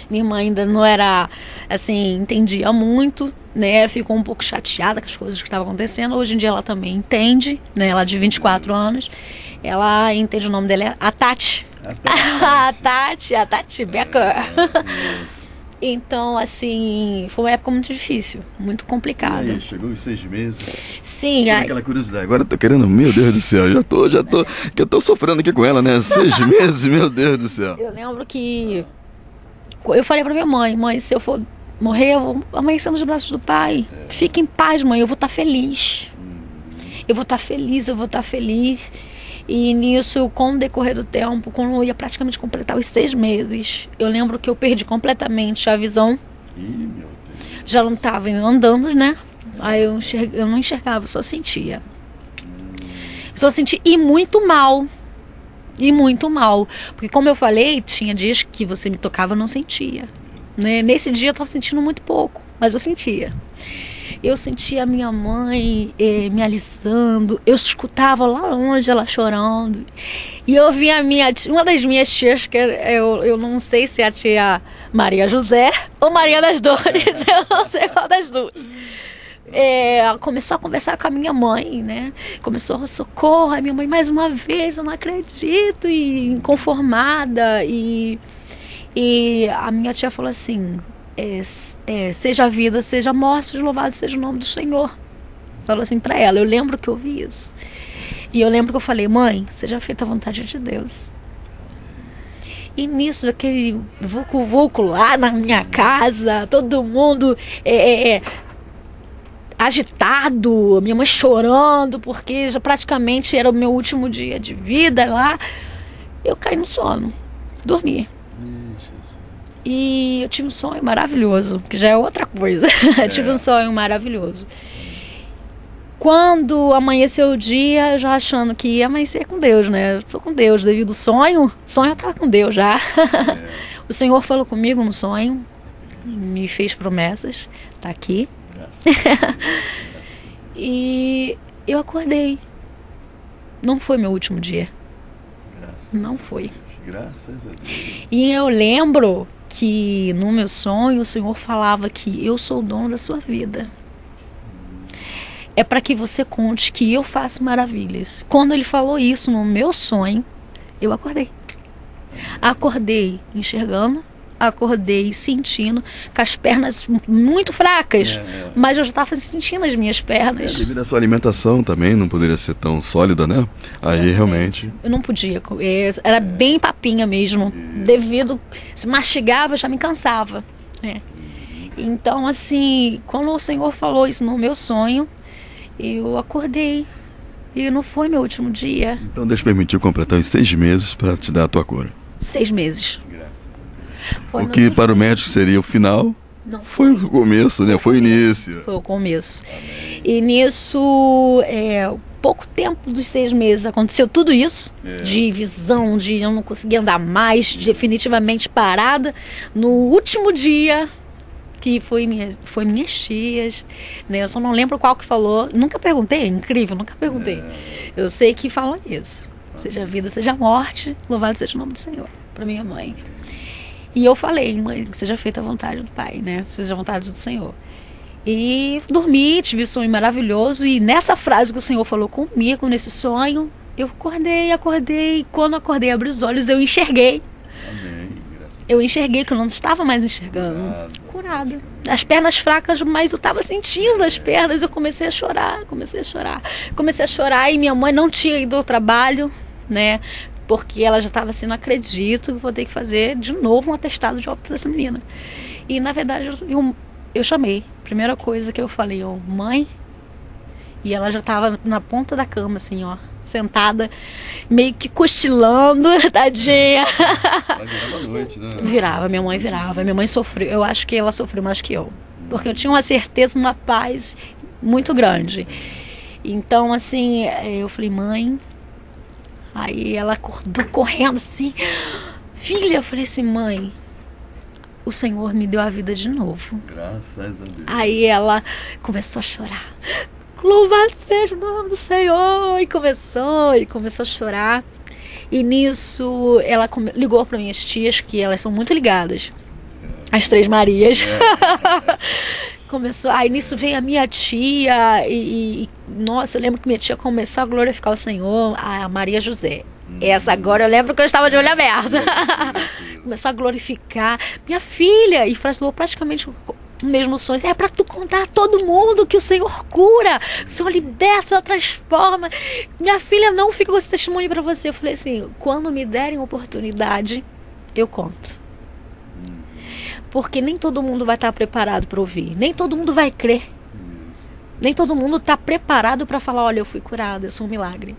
Minha mãe ainda não era, assim, entendia muito, né? Ficou um pouco chateada com as coisas que estavam acontecendo. Hoje em dia ela também entende, né? Ela de 24 anos. Ela entende, o nome dela é a Tati. A Tati Becker. Então, assim, foi uma época muito difícil, muito complicada. Aí, chegou os 6 meses. Sim, aquela curiosidade. Agora eu tô querendo, meu Deus do céu, que eu tô sofrendo aqui com ela, né? 6 meses, meu Deus do céu. Eu lembro que eu falei pra minha mãe, se eu for morrer, eu vou amanhecer nos braços do Pai. Fique em paz, mãe, eu vou estar feliz. Eu vou estar feliz. E nisso, com o decorrer do tempo, quando eu ia praticamente completar os 6 meses, eu lembro que eu perdi completamente a visão. Já não estava andando, né? Aí eu não enxergava, só sentia. E muito mal. Porque, como eu falei, tinha dias que você me tocava e não sentia, né? Nesse dia eu estava sentindo muito pouco, mas eu sentia. Eu sentia a minha mãe me alisando. Eu escutava lá longe ela chorando. E eu via uma das minhas tias, que eu não sei se é a tia Maria José ou Maria das Dores. Eu não sei qual das duas. Ela começou a conversar com a minha mãe, né? Começou a socorro. A minha mãe, mais uma vez, eu não acredito. E inconformada. E a minha tia falou assim... seja a vida, seja a morte, louvado seja o nome do Senhor. Falou assim pra ela. Eu lembro que eu ouvi isso. E eu lembro que eu falei, mãe, seja feita a vontade de Deus. E nisso, aquele vulco lá na minha casa, todo mundo agitado, minha mãe chorando, porque já praticamente era o meu último dia de vida lá. Eu caí no sono, dormi. E eu tive um sonho maravilhoso, que já é outra coisa. Tive um sonho maravilhoso. Quando amanheceu o dia, eu já achando que ia amanhecer com Deus, né? Eu estou com Deus devido ao sonho eu estava com Deus já. O Senhor falou comigo no sonho, me fez promessas, tá aqui. E eu acordei. não foi meu último dia. Não foi. Graças a Deus. E eu lembro que no meu sonho o Senhor falava que eu sou o dono da sua vida. É para que você conte que eu faço maravilhas. Quando ele falou isso no meu sonho, eu acordei. Acordei enxergando, acordei sentindo, com as pernas muito fracas, mas eu já estava sentindo as minhas pernas. Devido à sua alimentação também, não poderia ser tão sólida, né? Aí realmente... Eu não podia, era bem papinha mesmo, devido, se mastigava, já me cansava, né? Então, assim, quando o Senhor falou isso no meu sonho, eu acordei, e não foi meu último dia. Então Deus permitiu completar os 6 meses para te dar a tua cura. 6 meses. O que para o médico seria o final, não foi o começo, né? Foi o início. Foi o começo. E nisso, pouco tempo dos 6 meses, aconteceu tudo isso. De visão, de eu não conseguia andar mais, definitivamente parada. No último dia, que foi minhas tias, né? Eu só não lembro qual que falou. Nunca perguntei, incrível, nunca perguntei. Eu sei que falou isso. Seja vida, seja morte, louvado seja o nome do Senhor. Para minha mãe. E eu falei, mãe, que seja feita a vontade do Pai, né? Seja a vontade do Senhor. E dormi, tive um sonho maravilhoso. E nessa frase que o Senhor falou comigo, nesse sonho, eu acordei. E quando acordei, abri os olhos, eu enxerguei. Amém. Eu enxerguei que eu não estava mais enxergando. Curada. As pernas fracas, mas eu estava sentindo as pernas. Eu comecei a chorar. Comecei a chorar e minha mãe não tinha ido ao trabalho, né? Porque ela já estava assim, não acredito que vou ter que fazer de novo um atestado de óbito dessa menina. E na verdade eu chamei. Primeira coisa que eu falei, mãe. E ela já estava na ponta da cama, assim, ó, sentada, meio que cochilando, tadinha. Ela virava à noite, né? Virava, minha mãe virava. Minha mãe sofreu, eu acho que ela sofreu mais que eu. Porque eu tinha uma certeza, uma paz muito grande. Então, assim, eu falei, mãe. Aí ela acordou correndo assim, filha, eu falei assim, mãe, o Senhor me deu a vida de novo. Graças a Deus. Aí ela começou a chorar, louvado seja o nome do Senhor, e começou a chorar. E nisso ela ligou para minhas tias, que elas são muito ligadas, as 3 Marias. Começou, aí nisso veio a minha tia e nossa, eu lembro que minha tia começou a glorificar o Senhor, a Maria José. Essa agora eu lembro que eu estava de olho aberto. Começou a glorificar minha filha e falou praticamente o mesmo sonho. É para tu contar a todo mundo que o Senhor cura, o Senhor liberta, o Senhor transforma. Minha filha, não fica com esse testemunho para você. Eu falei assim, quando me derem oportunidade, eu conto. Porque nem todo mundo vai estar preparado para ouvir. Nem todo mundo vai crer. Nem todo mundo está preparado para falar, olha, eu fui curada, eu sou um milagre.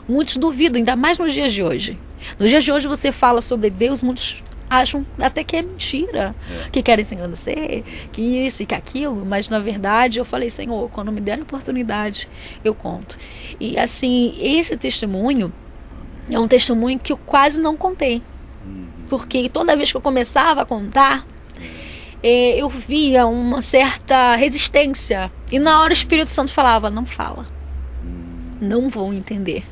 Muitos duvidam, ainda mais nos dias de hoje. Nos dias de hoje você fala sobre Deus, muitos acham até que é mentira. Que querem se engrandecer, que isso e que aquilo. Mas na verdade eu falei, Senhor, quando me derem oportunidade, eu conto. E assim, esse testemunho é um testemunho que eu quase não contei. Porque toda vez que eu começava a contar, eu via uma certa resistência. E na hora o Espírito Santo falava, não fala. Não vou entender.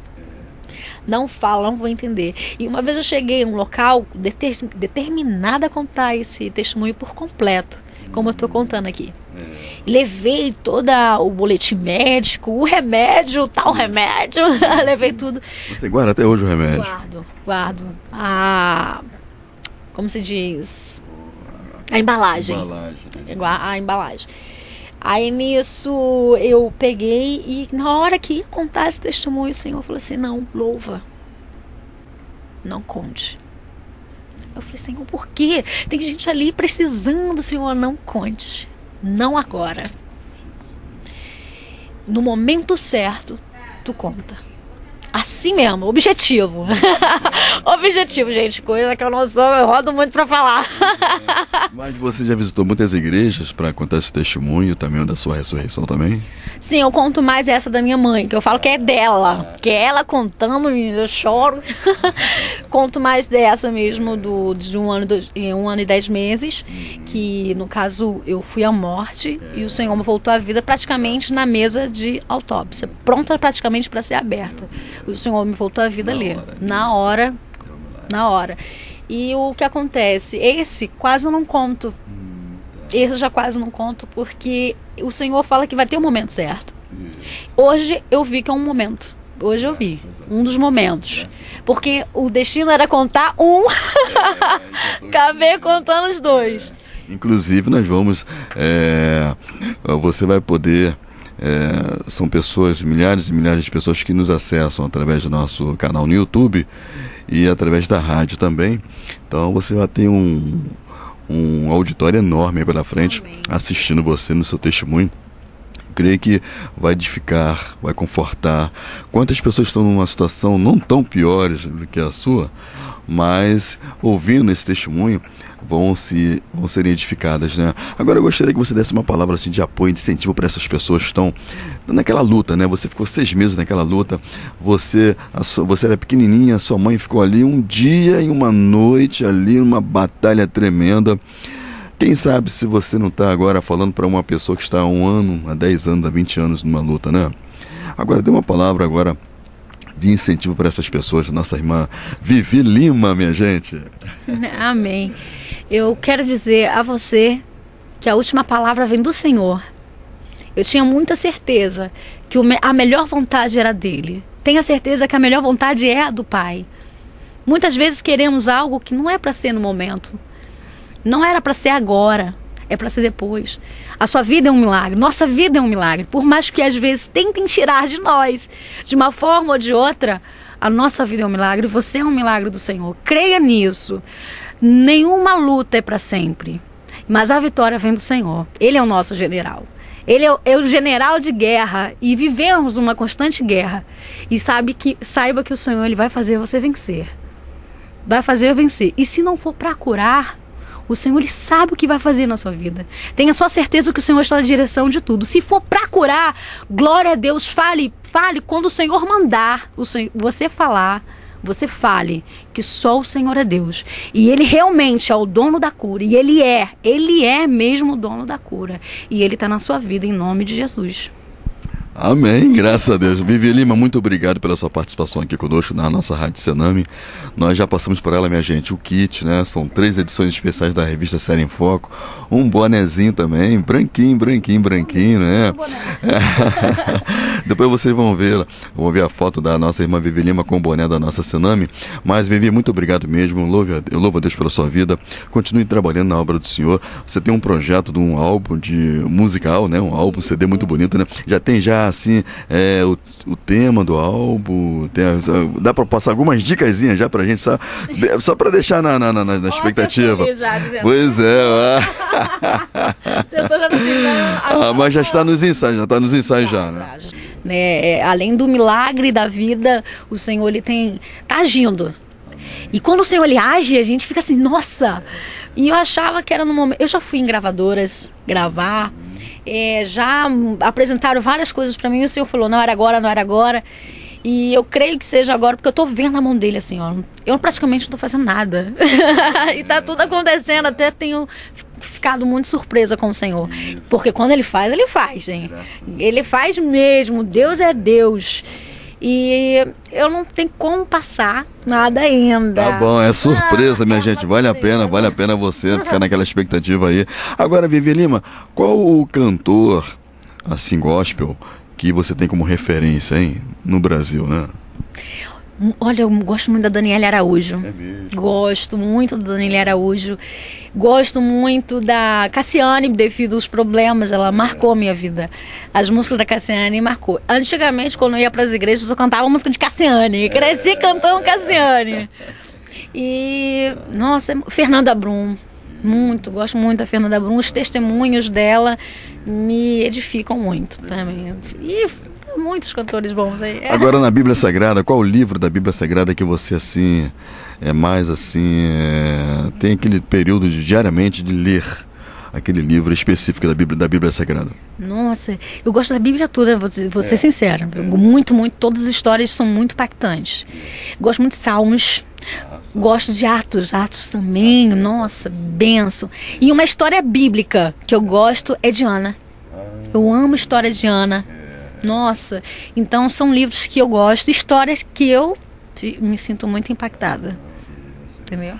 Não fala, não vou entender. E uma vez eu cheguei em um local determinada a contar esse testemunho por completo, como eu estou contando aqui. Levei todo o boletim médico, o remédio, tal remédio. Levei tudo. Você guarda até hoje o remédio? Guardo. Como se diz? A embalagem. A embalagem. Aí nisso eu peguei e na hora que ia contar esse testemunho, o Senhor falou assim, não, louva. Não conte. Eu falei, Senhor, por quê? Tem gente ali precisando, Senhor, não conte. Não agora. No momento certo, tu conta. Assim mesmo, objetivo. Objetivo, gente, coisa que eu não sou, eu rodo muito pra falar. Mas você já visitou muitas igrejas para contar esse testemunho também, da sua ressurreição também? Sim, eu conto mais essa da minha mãe, que eu falo que é dela. Que é ela contando, eu choro. conto mais dessa mesmo, de 1 ano e 10 meses, que no caso eu fui à morte e o Senhor me voltou à vida praticamente na mesa de autópsia, pronta praticamente para ser aberta. O Senhor me voltou à vida ali, na hora. E o que acontece? Esse quase eu não conto. Esse eu já quase não conto, porque o Senhor fala que vai ter um momento certo. Hoje eu vi que é um momento. Hoje eu vi um dos momentos. Porque o destino era contar um, acabei contando os dois. Inclusive nós vamos, você vai poder, são pessoas, milhares e milhares de pessoas que nos acessam através do nosso canal no YouTube e através da rádio também. Então você vai ter um auditório enorme aí pela frente, assistindo você no seu testemunho. Creio que vai edificar, vai confortar. Quantas pessoas estão numa situação não tão piores do que a sua, mas ouvindo esse testemunho vão serem edificadas, né? Agora eu gostaria que você desse uma palavra assim de apoio, de incentivo para essas pessoas que estão naquela luta, né? Você ficou 6 meses naquela luta, você era pequenininha, sua mãe ficou ali um dia e uma noite ali, numa batalha tremenda. Quem sabe se você não está agora falando para uma pessoa que está há 1 ano, há 10 anos, há 20 anos numa luta, né? Agora, dê uma palavra agora de incentivo para essas pessoas, nossa irmã Vivi Lima, minha gente. Amém. Eu quero dizer a você que a última palavra vem do Senhor. Eu tinha muita certeza que a melhor vontade era dele. Tenha certeza que a melhor vontade é a do Pai. Muitas vezes queremos algo que não é para ser no momento. Não era para ser agora, é para ser depois. A sua vida é um milagre, nossa vida é um milagre. Por mais que às vezes tentem tirar de nós, de uma forma ou de outra, a nossa vida é um milagre, você é um milagre do Senhor. Creia nisso. Nenhuma luta é para sempre, mas a vitória vem do Senhor. Ele é o nosso general. Ele é o general de guerra e vivemos uma constante guerra. E saiba que o Senhor ele vai fazer você vencer. Vai fazer vencer. E se não for para curar, o Senhor ele sabe o que vai fazer na sua vida. Tenha só certeza que o Senhor está na direção de tudo. Se for para curar, glória a Deus, fale quando o Senhor mandar você falar, você fale que só o Senhor é Deus. E Ele realmente é o dono da cura. E Ele é mesmo o dono da cura. E Ele está na sua vida em nome de Jesus. Amém, graças a Deus. Vivi Lima, muito obrigado pela sua participação aqui conosco na nossa Rádio Senami. Nós já passamos por ela, minha gente, o kit, né? São 3 edições especiais da revista Série em Foco. Um bonezinho também, branquinho, né? Depois vocês vão ver a foto da nossa irmã Vivi Lima com o boné da nossa Senami. Mas, Vivi, muito obrigado mesmo. Eu louvo a Deus pela sua vida. Continue trabalhando na obra do Senhor. Você tem um projeto de um álbum musical, né? Um álbum CD muito bonito, né? Já tem assim, o tema do álbum, dá para passar algumas dicasinhas já pra gente, só para deixar na expectativa. Pois é. Mas já está nos ensaios, né? Além do milagre da vida, o Senhor ele tá agindo. E quando o Senhor ele age, a gente fica assim, nossa! E eu achava que era no momento. Eu já fui em gravadoras gravar. Já apresentaram várias coisas para mim e o Senhor falou, não era agora. E eu creio que seja agora, porque eu tô vendo a mão dele assim, ó. Eu praticamente não tô fazendo nada. E tá tudo acontecendo, até tenho ficado muito surpresa com o Senhor. Porque quando ele faz, hein? Ele faz mesmo, Deus é Deus. E eu não tenho como passar nada ainda. Tá bom, é surpresa, minha gente. Vale a pena você ficar naquela expectativa aí. Agora, Vivi Lima, qual o cantor, assim, gospel, que você tem como referência, hein, no Brasil, né? Olha, eu gosto muito da Daniela Araújo. É mesmo? Gosto muito da Daniela Araújo. Gosto muito da Cassiane, devido aos problemas. Ela marcou a minha vida. As músicas da Cassiane marcou. Antigamente, quando eu ia para as igrejas, eu cantava música de Cassiane. Cresci cantando Cassiane. E, nossa, Fernanda Brum. Gosto muito da Fernanda Brum. Os testemunhos dela me edificam muito também. E muitos cantores bons aí. Agora, na Bíblia Sagrada, qual o livro da Bíblia Sagrada que você, assim, tem aquele período diariamente de ler aquele livro específico da Bíblia Sagrada? Nossa, eu gosto da Bíblia toda, vou ser sincera. Muito, todas as histórias são muito impactantes. Gosto muito de Salmos. Gosto de Atos também, nossa, benção. E uma história bíblica que eu gosto é de Ana. Eu amo história de Ana. Nossa, então são livros que eu gosto, histórias que eu me sinto muito impactada. Entendeu?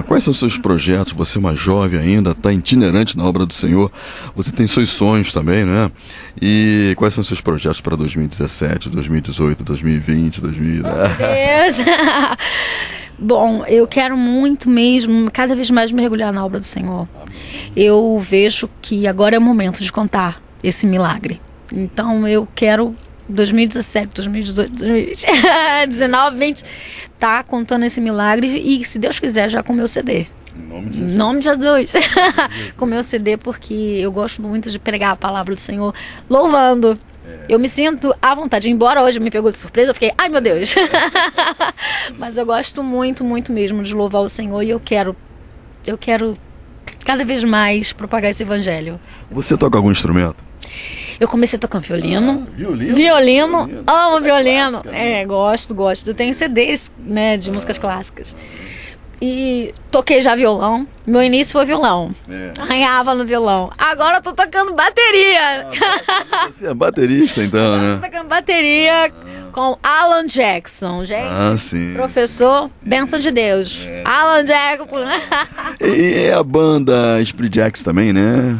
Quais são os seus projetos? Você é uma jovem ainda, está itinerante na obra do Senhor. Você tem seus sonhos também, né? E quais são os seus projetos para 2017, 2018, 2020, 2010? Meu Deus! Bom, eu quero muito mesmo, cada vez mais mergulhar na obra do Senhor. Eu vejo que agora é o momento de contar esse milagre. Então eu quero 2017, 2018, 2019, 20, tá contando esse milagre e, se Deus quiser, já com o meu CD. Em nome de Jesus. Com o meu CD, porque eu gosto muito de pregar a palavra do Senhor, louvando. Eu me sinto à vontade. Embora hoje me pegou de surpresa, eu fiquei, ai meu Deus. Mas eu gosto muito, muito mesmo de louvar o Senhor e eu quero cada vez mais propagar esse evangelho. Você toca algum instrumento? Eu comecei tocando violino. Violino? Violino, amo violino. Gosto. Eu tenho CDs, né, de músicas clássicas. E toquei já violão. Meu início foi violão. Arranhava no violão. Agora eu tô tocando bateria. Você é baterista, então, né? Tô tocando bateria com Alan Jackson. Gente, sim. Professor, bênção de Deus. Alan Jackson. E a banda Spirit Jacks também, né?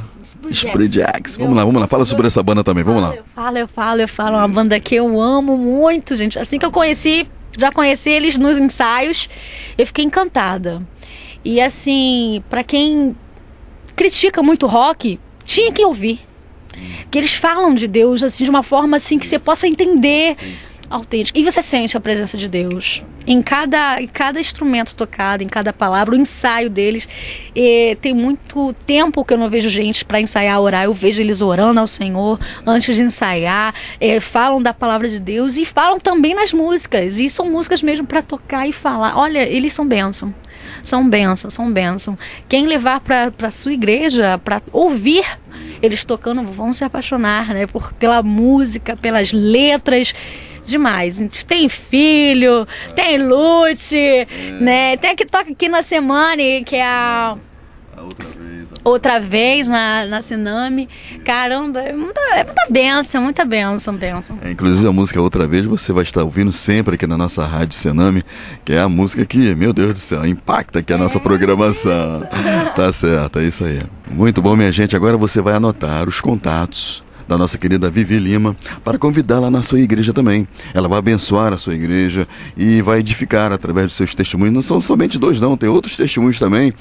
Spirit Jacks. Vamos lá. Fala sobre essa banda também, vamos lá. Eu falo. Uma banda que eu amo muito, gente. Assim que eu já conheci eles nos ensaios, eu fiquei encantada. E assim, pra quem critica muito rock, tinha que ouvir. Porque eles falam de Deus assim, de uma forma assim que você possa entender. Autêntico. E você sente a presença de Deus em cada instrumento tocado, em cada palavra, o ensaio deles. Tem muito tempo que eu não vejo gente para ensaiar, orar. Eu vejo eles orando ao Senhor antes de ensaiar, falam da palavra de Deus e falam também nas músicas. E são músicas mesmo para tocar e falar. Olha, eles são bênção. São bênção. Quem levar para sua igreja para ouvir eles tocando vão se apaixonar, né? Pela música, pelas letras. Demais. Tem Filho, tem Lute, né? Tem a que toca aqui na Semana, que é a outra vez na Sename. Caramba, é muita bênção. Inclusive a música Outra Vez você vai estar ouvindo sempre aqui na nossa rádio Sename, que é a música que, meu Deus do céu, impacta aqui a nossa programação. Tá certo, é isso aí. Muito bom, minha gente. Agora você vai anotar os contatos da nossa querida Vivi Lima, para convidá-la na sua igreja também. Ela vai abençoar a sua igreja e vai edificar através dos seus testemunhos. Não são somente dois não, tem outros testemunhos também.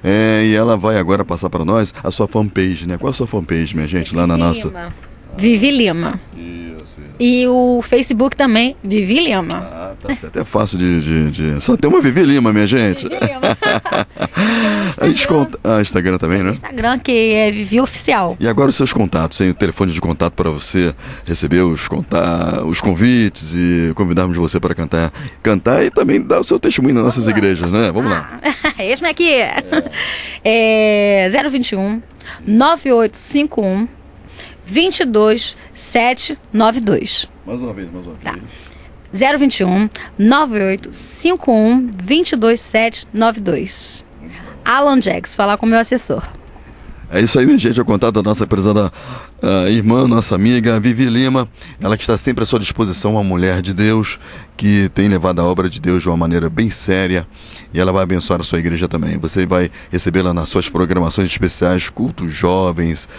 E ela vai agora passar para nós a sua fanpage, né? Qual a sua fanpage, minha gente, lá na nossa... Vivi Lima. Isso. E o Facebook também, Vivi Lima. Tá certo. É fácil de... Só tem uma Vivi Lima, minha gente. Vivi Lima. Instagram também, né? Instagram, que é Vivi Oficial. E agora os seus contatos, hein? O telefone de contato para você receber os convites e convidarmos você para cantar e também dar o seu testemunho nas nossas igrejas, né? Vamos lá. Esse aqui é 021 9851 22792. Mais uma vez. Tá. 021 9851 22792. Alan Jackson, falar com o meu assessor. É isso aí, minha gente. É o contato da nossa prezada irmã, nossa amiga Vivi Lima. Ela que está sempre à sua disposição, uma mulher de Deus que tem levado a obra de Deus de uma maneira bem séria, e ela vai abençoar a sua igreja também. Você vai recebê-la nas suas programações especiais, cultos jovens,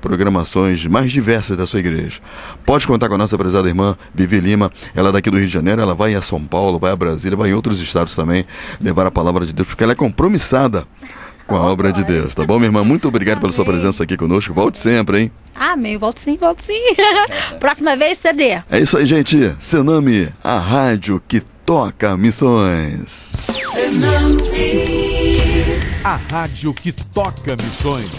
programações mais diversas da sua igreja. Pode contar com a nossa prezada irmã Vivi Lima. Ela é daqui do Rio de Janeiro, ela vai a São Paulo, vai a Brasília, vai em outros estados também levar a palavra de Deus, porque ela é compromissada com a obra de Deus, tá bom, minha irmã? Muito obrigado pela sua presença aqui conosco. Volte sempre, hein? Amém, volto sim. Próxima vez, CD. É isso aí, gente. Sename, a rádio que toca missões. A rádio que toca missões.